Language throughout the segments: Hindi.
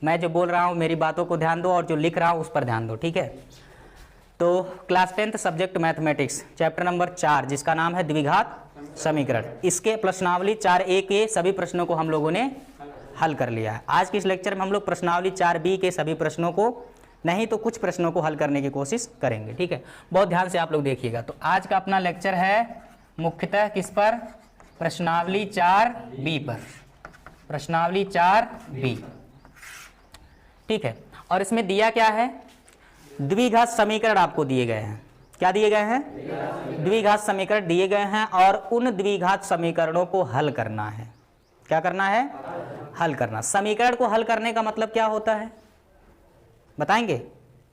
मैं जो बोल रहा हूँ मेरी बातों को ध्यान दो और जो लिख रहा हूँ उस पर ध्यान दो, ठीक है। तो class 10th subject mathematics chapter number 4 जिसका नाम है द्विघात समीकरण, इसके प्रश्नावली 4A के सभी प्रश्नों को हम लोगों ने हल कर लिया है। आज के इस लेक्चर में हम लोग प्रश्नावली 4B के सभी प्रश्नों को नहीं तो कुछ प्रश्नों को हल करने की कोशिश करेंगे, ठीक है। बहुत ध्यान से आप लोग देखिएगा। तो आज का अपना लेक्चर है मुख्यतः किस पर? प्रश्नावली 4B पर, प्रश्नावली 4B, ठीक है। और इसमें दिया क्या है? द्विघात समीकरण आपको दिए गए हैं। क्या दिए गए हैं? द्विघात समीकरण दिए गए हैं और उन द्विघात समीकरणों को हल करना है। क्या करना है? हल करना। समीकरण को हल करने का मतलब क्या होता है बताएंगे?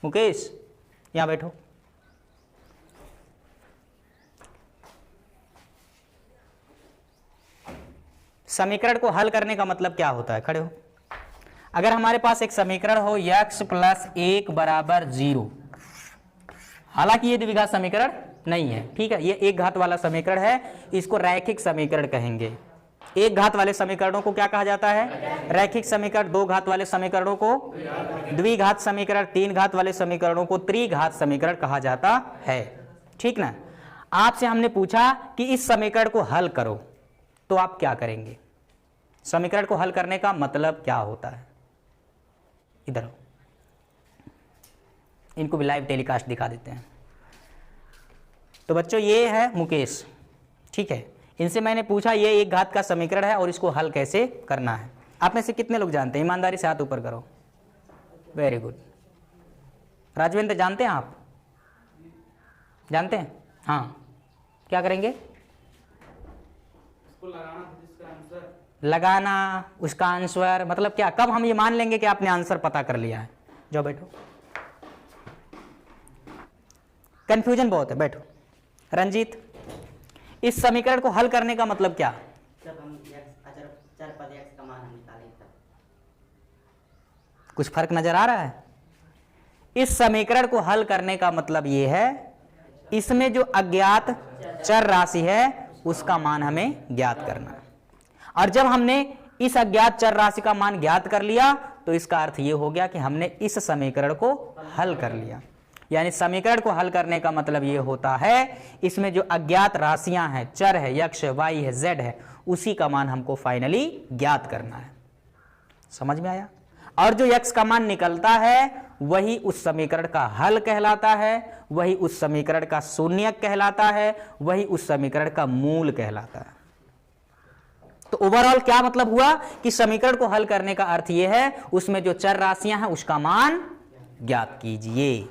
मुकेश यहां बैठो। समीकरण को हल करने का मतलब क्या होता है? खड़े हो। अगर हमारे पास एक समीकरण हो x + 1 = 0, हालांकि ये द्विघात समीकरण नहीं है, ठीक है, ये एक घात वाला समीकरण है, इसको रैखिक समीकरण कहेंगे। एक घात वाले समीकरणों को क्या कहा जाता है? रैखिक समीकरण। दो घात वाले समीकरणों को द्विघात समीकरण, तीन घात वाले समीकरणों को त्रिघात समीकरण कहा जाता है, ठीक ना। आपसे हमने पूछा कि इस समीकरण को हल करो, तो आप क्या करेंगे? समीकरण को हल करने का मतलब क्या होता है? इधर इनको भी लाइव टेलीकास्ट दिखा देते हैं। तो बच्चों ये है मुकेश, ठीक है, इनसे मैंने पूछा ये एक घात का समीकरण है और इसको हल कैसे करना है। आप में से कितने लोग जानते हैं? ईमानदारी से हाथ ऊपर करो। Very good. राजवेंद्र जानते हैं? आप जानते हैं? हाँ, क्या करेंगे? लगाना उसका आंसर, मतलब क्या? कब हम ये मान लेंगे कि आपने आंसर पता कर लिया है? जाओ बैठो, कंफ्यूजन बहुत है, बैठो। रंजीत, इस समीकरण को हल करने का मतलब क्या? जब हम चर पद x का मान हम निकालें तब। कुछ फर्क नजर आ रहा है? इस समीकरण को हल करने का मतलब ये है, इसमें जो अज्ञात चर राशि है उसका मान हमें ज्ञात करना है। और जब हमने इस अज्ञात चर राशि का मान ज्ञात कर लिया तो इसका अर्थ ये हो गया कि हमने इस समीकरण को हल कर लिया। यानी समीकरण को हल करने का मतलब ये होता है, इसमें जो अज्ञात राशियां हैं, चर है, x है, y है, z है, उसी का मान हमको फाइनली ज्ञात करना है। समझ में आया? और जो x का मान निकलता है वही उस समीकरण का हल कहलाता है, वही उस समीकरण का शून्यक कहलाता है, वही उस समीकरण का मूल कहलाता है। तो ओवरऑल क्या मतलब हुआ कि समीकरण को हल करने का अर्थ यह है, उसमें जो चर राशियां हैं उसका मान ज्ञात कीजिए।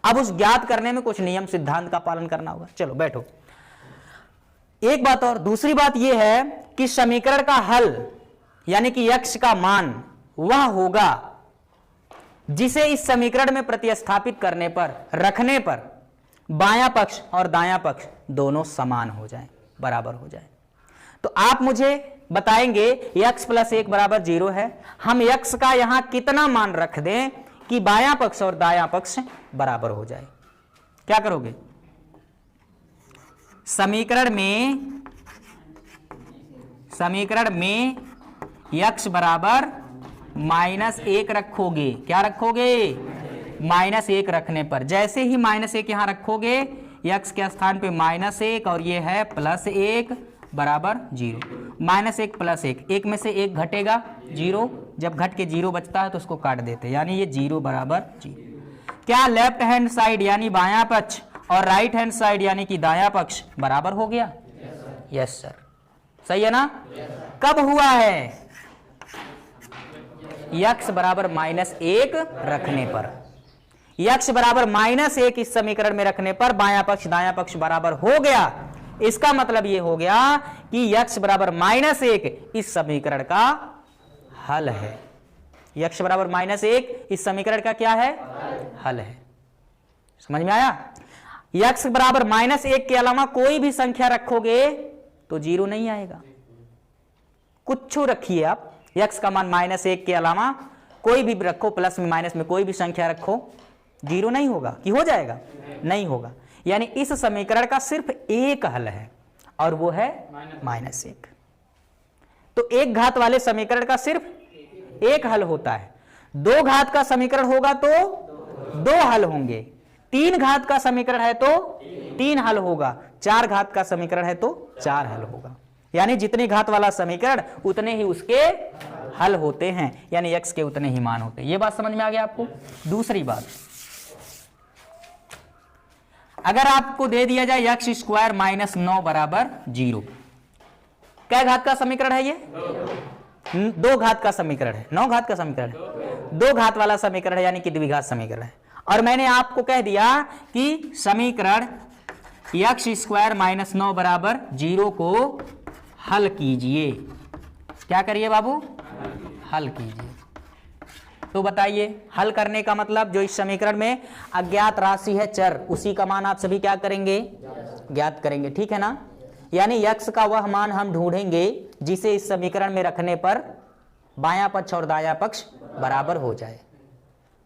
अब उस ज्ञात करने में कुछ नियम सिद्धांत का पालन करना होगा। चलो बैठो। एक बात और, दूसरी बात यह है कि समीकरण का हल यानी कि x का मान वह होगा जिसे इस समीकरण में प्रतिस्थापित करने पर, रखने पर बायां पक्ष और दायां पक्ष दोनों समान हो जाएं, बराबर हो जाएं। तो आप मुझे बताएंगे x + 1 = 0 है, हम x का यहां कितना मान रख दें कि बायां पक्ष और दायां पक्ष बराबर हो जाए? क्या करोगे? समीकरण में x बराबर -1 रखोगे। क्या रखोगे? -1 रखने पर, जैसे ही -1 यहां रखोगे, x के स्थान पे -1 और ये है +1 बराबर 0। -1 + 1, एक में से एक घटेगा 0, जब घट के 0 बचता है तो उसको काट देते हैं, यानी ये 0 बराबर 0। क्या लेफ्ट हैंड साइड यानी बायां पक्ष और राइट हैंड साइड यानी कि दायां पक्ष बराबर हो गया? यस सर, सही है ना? कब हुआ है? x बराबर -1 रखने पर। x बराबर -1 इस समीकरण में रखने पर बायां पक्ष दायां पक्ष बराबर हो गया। इसका मतलब यह हो गया कि x बराबर -1 इस समीकरण का हल है। x बराबर -1 इस समीकरण का क्या है? हल है। समझ में आया? x बराबर -1 के अलावा कोई भी संख्या रखोगे तो 0 नहीं आएगा। कुछ रखिए आप, x का मान -1 के अलावा कोई भी रखो, प्लस में माइनस में कोई भी संख्या रखो, 0 नहीं होगा कि हो जाएगा? नहीं होगा। यानी इस समीकरण का सिर्फ एक हल है और वो है -1। तो एक घात वाले समीकरण का सिर्फ एक हल होता है। 2 घात का समीकरण होगा तो 2 हल होंगे, 3 घात का समीकरण है तो 3 हल होगा, 4 घात का समीकरण है तो 4 हल होगा। यानी जितनी घात वाला समीकरण उतने ही उसके हल होते हैं, यानी x के उतने ही मान होते हैं। ये बात समझ में आ गया आपको। दूसरी बात, अगर आपको दे दिया जाए x स्क्वायर माइनस 9 बराबर 0, क्या घात का समीकरण है ये? 2 घात का समीकरण है, 9 घात का समीकरण है, 2 घात वाला समीकरण है, यानी कि द्विघात समीकरण है। और मैंने आपको कह दिया कि समीकरण x स्क्वायर माइनस 9 बराबर 0 को हल कीजिए। क्या करिए बाबू? हल कीजिए। तो बताइए, हल करने का मतलब जो इस समीकरण में अज्ञात राशि है चर, उसी का मान आप सभी क्या करेंगे? ज्ञात करेंगे, ठीक है ना। यानी x का वह मान हम ढूंढेंगे जिसे इस समीकरण में रखने पर बायां पक्ष और दायां पक्ष बराबर हो जाए,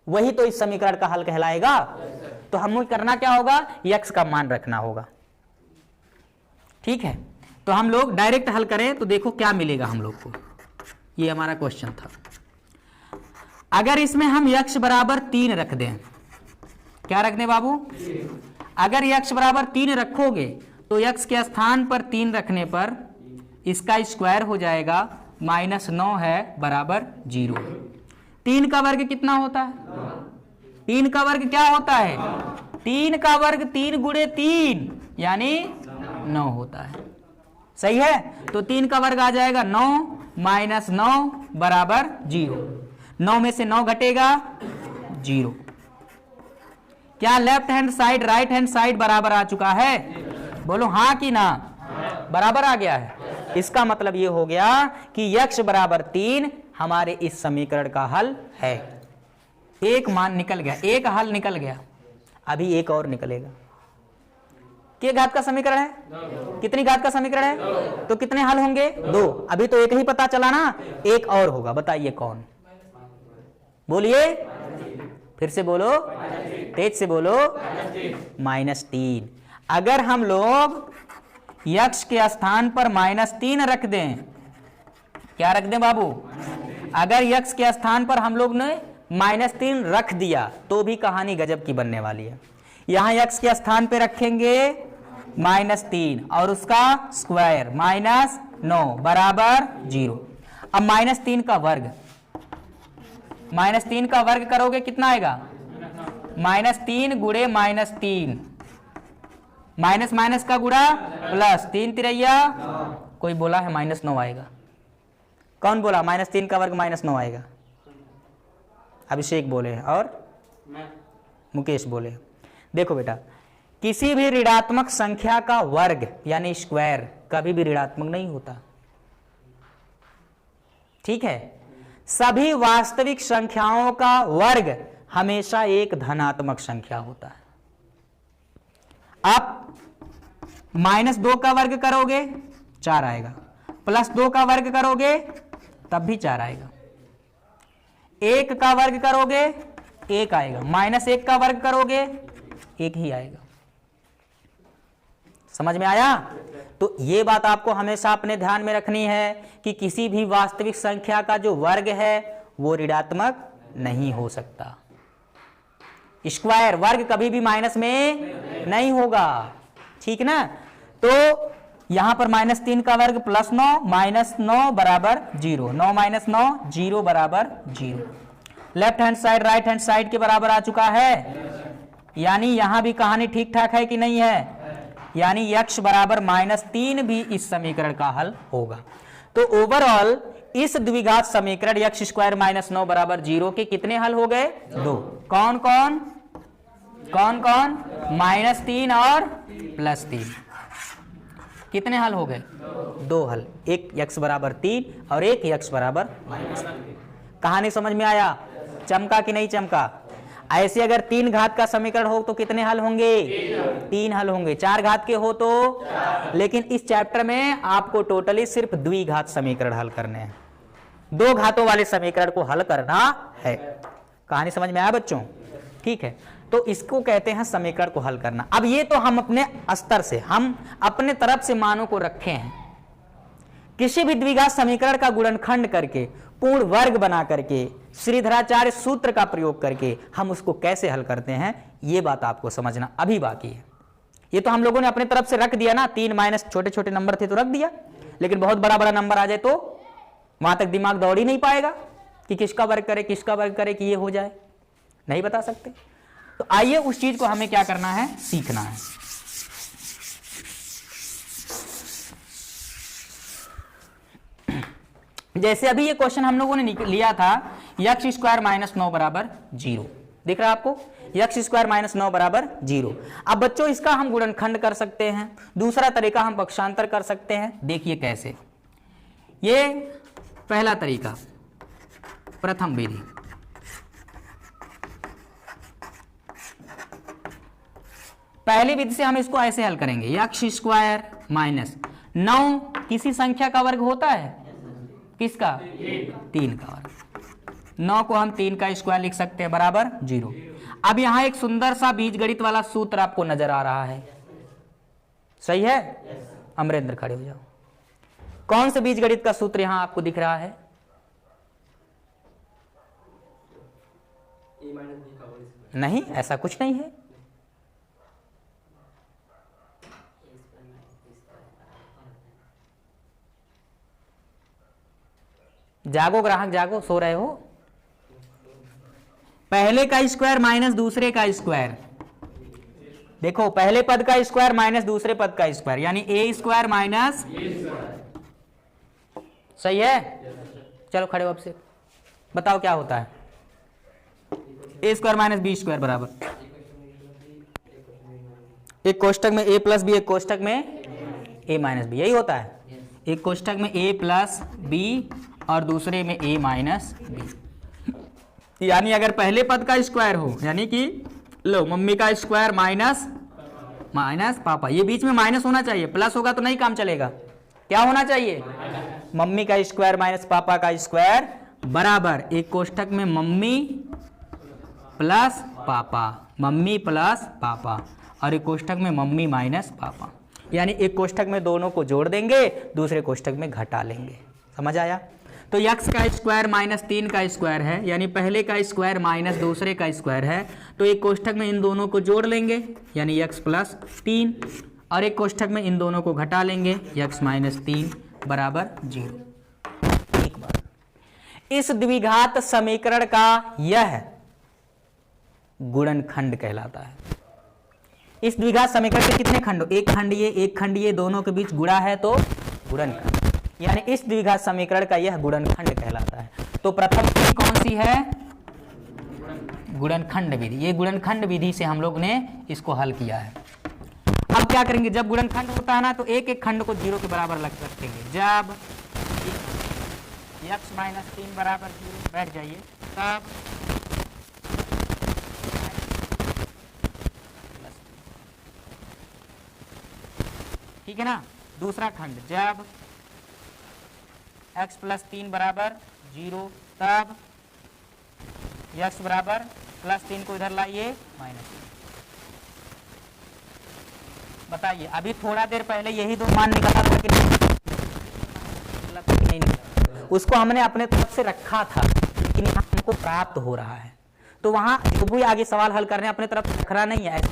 वही तो इस समीकरण का हल कहलाएगा। तो हमें करना क्या होगा? x का मान रखना होगा, ठीक है। तो हम लोग डायरेक्ट हल करें तो देखो क्या मिलेगा हम लोग को। ये हमारा क्वेश्चन था। अगर इसमें हम x बराबर 3 रख दें, क्या रख दें बाबू? अगर x बराबर 3 रखोगे तो x के स्थान पर 3 रखने पर इसका स्क्वायर हो जाएगा, माइनस 9 है बराबर 0। 3 का वर्ग कितना होता है? 3 का वर्ग क्या होता है? 3 का वर्ग 3 गुणे 3 यानी 9 होता है, सही है। तो 3 का वर्ग आ जाएगा 9 माइनस 9 बराबर 0। 9 में से 9 घटेगा 0। क्या left hand side right hand side बराबर आ चुका है? बोलो हाँ कि ना? बराबर आ गया है। इसका मतलब ये हो गया कि x बराबर 3 हमारे इस समीकरण का हल है। एक मान निकल गया, एक हल निकल गया, अभी एक और निकलेगा। क्या घात का समीकरण है? कितनी घात का समीकरण है? तो कितने हल होंगे? 2। अभी तो एक ही पता चला ना, एक और होगा, बताइए कौन? बोलिए, फिर से बोलो, तेज से बोलो। -3। अगर हम लोग x के स्थान पर -3 रख दें, क्या रख दें बाबू? अगर x के स्थान पर हम लोग ने -3 रख दिया तो भी कहानी गजब की बनने वाली है। यहां x के स्थान पे रखेंगे -3 और उसका स्क्वायर -9 बराबर 0। अब -3 का वर्ग, -3 का वर्ग करोगे कितना आएगा? -3 गुणे -3, माइनस माइनस का गुणा प्लस, 3 तिरैया, कोई बोला है -9 आएगा? कौन बोला -3 का वर्ग -9 आएगा? अभिषेक बोले हैं और मुकेश बोले हैं। देखो बेटा, किसी भी ऋणात्मक संख्या का वर्ग यानी स्क्वायर कभी भी ऋणात्मक नहीं होता, ठीक है। सभी वास्तविक संख्याओं का वर्ग हमेशा एक धनात्मक संख्या होता है। आप -2 का वर्ग करोगे 4 आएगा, +2 का वर्ग करोगे तब भी 4 आएगा, 1 का वर्ग करोगे 1 आएगा, -1 का वर्ग करोगे 1 ही आएगा। समझ में आया? तो ये बात आपको हमेशा अपने ध्यान में रखनी है कि किसी भी वास्तविक संख्या का जो वर्ग है वो ऋणात्मक नहीं हो सकता। स्क्वायर वर्ग कभी भी माइनस में नहीं होगा, ठीक ना। तो यहां पर -3 का वर्ग +9, -9 बराबर 0, 9 - 9 0 बराबर 0। Left hand side right hand side के बराबर आ चुका है, यानी यहां भी कहानी ठीक ठाक है कि नहीं है? यानी x बराबर -3 भी इस समीकरण का हल होगा। तो ओवरऑल इस द्विघात समीकरण x स्क्वायर -9 बराबर 0 के कितने हल हो गए? 2। कौन कौन? -3 और +3। कितने हल हो गए? 2 हल, एक x बराबर 3 और एक x बराबर -3। कहानी समझ में आया? चमका कि नहीं चमका? ऐसे अगर 3 घात का समीकरण हो तो कितने हल होंगे? 3 हल होंगे। 4 घात के हो तो, लेकिन इस चैप्टर में आपको टोटली सिर्फ द्विघात समीकरण हल करने हैं, 2 घातों वाले समीकरण को हल करना है। कहानी समझ में आया बच्चों? ठीक है, तो इसको कहते हैं समीकरण को हल करना। अब ये तो हम अपने स्तर से, हम अपने तरफ से मानों को रखे हैं। किसी भी द्विघात समीकरण का गुणनखंड करके, पूर्ण वर्ग बना करके श्रीधराचार्य सूत्र का प्रयोग करके हम उसको कैसे हल करते हैं, ये बात आपको समझना अभी बाकी है। ये तो हम लोगों ने अपने तरफ से रख दिया ना, 3 माइनस छोटे छोटे नंबर थे तो रख दिया, लेकिन बहुत बड़ा बड़ा नंबर आ जाए तो वहां तक दिमाग दौड़ ही नहीं पाएगा कि किसका वर्ग करे किसका वर्ग करे कि ये हो जाए, नहीं बता सकते। तो आइए उस चीज को हमें क्या करना है, सीखना है। जैसे अभी ये क्वेश्चन हम लोगों ने लिया था, यक्स स्क्वायर माइनस 9 बराबर 0, दिख रहा है आपको, यक्स स्क्वायर माइनस 9 बराबर 0। अब बच्चों इसका हम गुणनखंड कर सकते हैं, दूसरा तरीका हम पक्षांतर कर सकते हैं। देखिए कैसे, ये पहला तरीका, प्रथम विधि। पहली विधि से हम इसको ऐसे हल करेंगे, यक्स स्क्वायर माइनस 9 किसी संख्या का वर्ग होता है, किसका, 3 का वर्ग। 9 को हम 3 का स्क्वायर लिख सकते हैं बराबर 0। अब यहां एक सुंदर सा बीजगणित वाला सूत्र आपको नजर आ रहा है, सही है? अमरेंद्र खड़े हो जाओ। कौन से बीजगणित का सूत्र यहां आपको दिख रहा है? नहीं, ऐसा कुछ नहीं है। जागो ग्राहक जागो, सो रहे हो? पहले का स्क्वायर माइनस दूसरे का स्क्वायर, देखो पहले पद का स्क्वायर माइनस दूसरे पद का स्क्वायर, यानी ए स्क्वायर माइनस, सही है? चलो खड़े हो अब से, बताओ क्या होता है, ए स्क्वायर माइनस बी स्क्वायर बराबर, एक कोष्टक में ए प्लस बी, एक कोष्टक में ए माइनस बी, यही होता है। एक कोष्टक में ए प्लस बी और दूसरे में ए माइनस बी। यानी अगर पहले पद का स्क्वायर हो, यानी कि लो मम्मी का स्क्वायर माइनस माइनस पापा, ये बीच में माइनस होना चाहिए, प्लस होगा तो नहीं काम चलेगा। क्या होना चाहिए, मम्मी का स्क्वायर माइनस पापा का स्क्वायर बराबर एक कोष्टक में मम्मी प्लस पापा, मम्मी प्लस पापा, और एक कोष्टक में मम्मी माइनस पापा। यानी एक कोष्टक में दोनों को जोड़ देंगे, दूसरे कोष्टक में घटा लेंगे। समझ आया? तो यक्स का स्क्वायर माइनस 3 का स्क्वायर है, यानी पहले का स्क्वायर माइनस दूसरे का स्क्वायर है, तो एक कोष्टक में इन दोनों को जोड़ लेंगे, यानी यक्स प्लस 3, और एक कोष्टक में इन दोनों को घटा लेंगे, यक्स माइनस 3 बराबर 0। एक बार इस द्विघात समीकरण का यह गुणनखंड कहलाता है। इस द्विघात समीकरण के कितने खंड, एक खंड ये, एक खंड ये, दोनों के बीच गुणा है तो गुणनखंड, यानी इस द्विघात समीकरण का यह गुणनखंड कहलाता है। तो प्रथम विधि कौन सी है, गुणनखंड विधि। ये गुणनखंड विधि से हम लोग ने इसको हल किया है। अब क्या करेंगे, जब गुणनखंड होता है ना तो एक एक खंड को 0 के बराबर लग रखेंगे। जब x माइनस 3 बराबर 0, बैठ जाइए, तब ठीक है ना। दूसरा खंड, जब x प्लस 3 बराबर 0, तब x बराबर प्लस 3 को इधर लाइए माइनस 3। बताइए, अभी थोड़ा देर पहले यही दो मान निकाला था कि नहीं निकला, उसको हमने अपने तरफ से रखा था, लेकिन यहाँ हमको प्राप्त हो रहा है। तो वहां जो भी आगे सवाल हल करने अपने तरफ से रखना नहीं है, ऐसे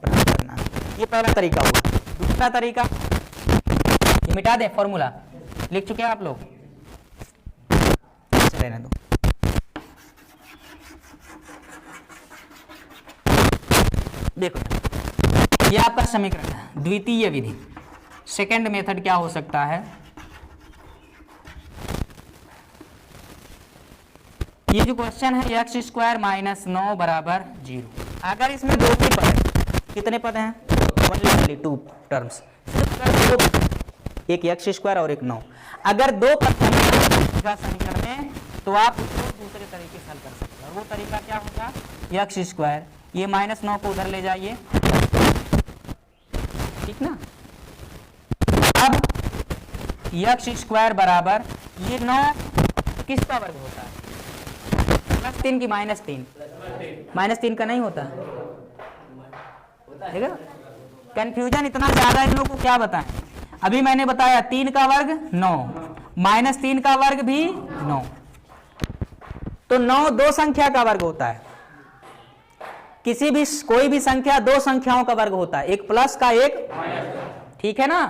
प्राप्त करना। ये पहला तरीका हुआ। दूसरा तरीका, ये मिटा दे, फॉर्मूला लिख चुके हैं आप लोग, रहने दो। देखो ये आपका समीकरण है, द्वितीय विधि। सेकंड मेथड क्या हो सकता है, ये जो क्वेश्चन है एक्स स्क्वायर माइनस 9 बराबर 0। अगर इसमें दो ही पद है, कितने पद हैं, ओनली 2 टर्म्स, एक एक्स स्क्वायर और एक 9। अगर दो पद समीकरण में, तो आप उसको दूसरे तरीके से हल कर सकते हैं। और वो तरीका क्या होगा, एक्स स्क्वायर, ये माइनस 9 को उधर ले जाइए, ठीक ना। अब एक्स स्क्वायर बराबर ये 9 किसका वर्ग होता है, प्लस 3 की माइनस 3, माइनस 3 का नहीं होता, ठीक है। कंफ्यूजन इतना ज्यादा है, इन लोगों को क्या बताएं। अभी मैंने बताया 3 का वर्ग 9, माइनस 3 का वर्ग भी 9, तो 9 दो संख्या का वर्ग होता है। कोई भी संख्या दो संख्याओं का वर्ग होता है, एक प्लस का एक, ठीक है ना।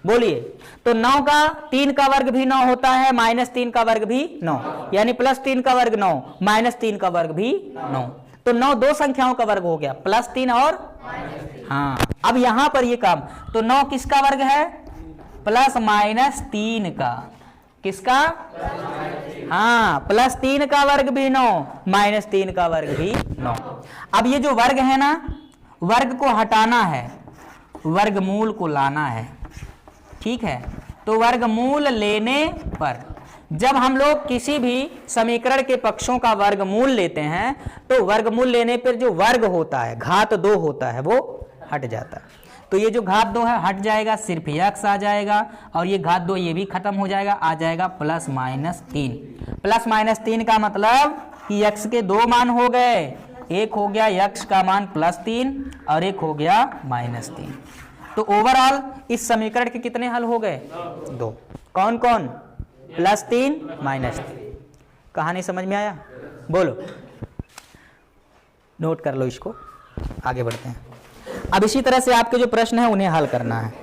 बोलिए, तो 9 का 3 का वर्ग भी 9 होता है, -3 का वर्ग भी 9, यानी +3 का वर्ग 9, -3 का वर्ग भी 9। तो 9 दो संख्याओं का वर्ग हो गया, +3 और हाँ। अब यहां पर ये काम, तो 9 किसका वर्ग है? +-3 का। किसका? हाँ, +3 का वर्ग भी 9, -3 का वर्ग भी 9। अब ये जो वर्ग है ना, वर्ग को हटाना है, वर्गमूल को लाना है, ठीक है। तो वर्गमूल लेने पर, जब हम लोग किसी भी समीकरण के पक्षों का वर्गमूल लेते हैं, तो वर्गमूल लेने पर जो वर्ग होता है, घात 2 होता है, वो हट जाता है। तो ये जो घात 2 है हट जाएगा, सिर्फ x आ जाएगा, और ये घात 2 ये भी खत्म हो जाएगा, आ जाएगा +-3। +-3 का मतलब कि x के 2 मान हो गए, एक हो गया x का मान +3 और एक हो गया -3। तो ओवरऑल इस समीकरण के कितने हल हो गए? 2। कौन कौन? +3 -3। कहानी समझ में आया? बोलो, नोट कर लो इसको, आगे बढ़ते हैं। अब इसी तरह से आपके जो प्रश्न है उन्हें हल करना है।